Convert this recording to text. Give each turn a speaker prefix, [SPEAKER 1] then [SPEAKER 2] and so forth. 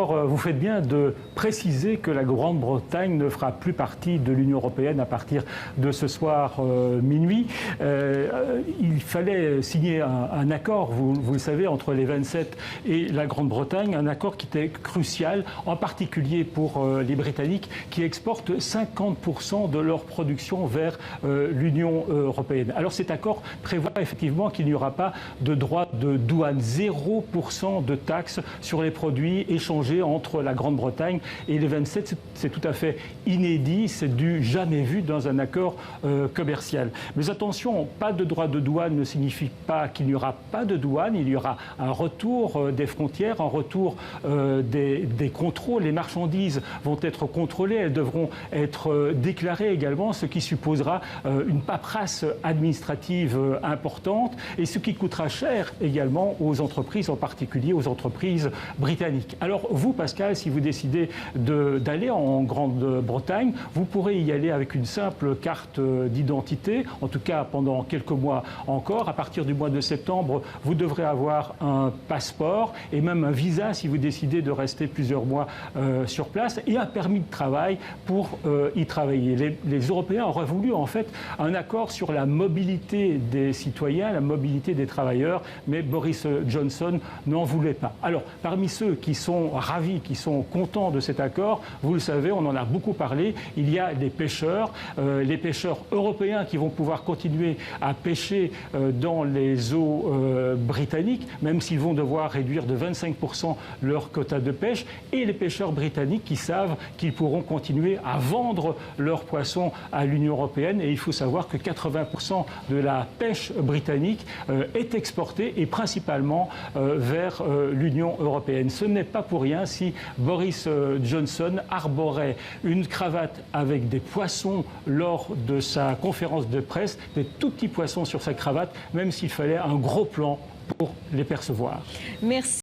[SPEAKER 1] D'abord, vous faites bien de préciser que la Grande-Bretagne ne fera plus partie de l'Union européenne à partir de ce soir minuit. Il fallait signer un accord, vous le savez, entre les 27 et la Grande-Bretagne, un accord qui était crucial, en particulier pour les Britanniques qui exportent 50% de leur production vers l'Union européenne. Alors cet accord prévoit effectivement qu'il n'y aura pas de droit de douane, 0% de taxes sur les produits échangés entre la Grande-Bretagne et les 27. C'est tout à fait inédit, c'est du jamais vu dans un accord commercial. Mais attention, pas de droit de douane ne signifie pas qu'il n'y aura pas de douane, il y aura un retour des frontières, un retour des contrôles. Les marchandises vont être contrôlées, elles devront être déclarées également, ce qui supposera une paperasse administrative importante et ce qui coûtera cher également aux entreprises, en particulier aux entreprises britanniques. Alors vous, Pascal, si vous décidez d'aller en Grande-Bretagne, vous pourrez y aller avec une simple carte d'identité, en tout cas pendant quelques mois encore. À partir du mois de septembre, vous devrez avoir un passeport et même un visa si vous décidez de rester plusieurs mois sur place et un permis de travail pour y travailler. Les Européens auraient voulu en fait un accord sur la mobilité des citoyens, la mobilité des travailleurs, mais Boris Johnson n'en voulait pas. Alors, parmi ceux qui sont ravis, qui sont contents de cet accord, vous le savez, on en a beaucoup parlé, il y a les pêcheurs européens qui vont pouvoir continuer à pêcher dans les eaux britanniques, même s'ils vont devoir réduire de 25% leur quota de pêche, et les pêcheurs britanniques qui savent qu'ils pourront continuer à vendre leurs poissons à l'Union européenne. Et il faut savoir que 80% de la pêche britannique est exportée et principalement vers l'Union européenne. Ce n'est pas pour rien si Boris Johnson arborait une cravate avec des poissons lors de sa conférence de presse, des tout petits poissons sur sa cravate, même s'il fallait un gros plan pour les percevoir.
[SPEAKER 2] Merci.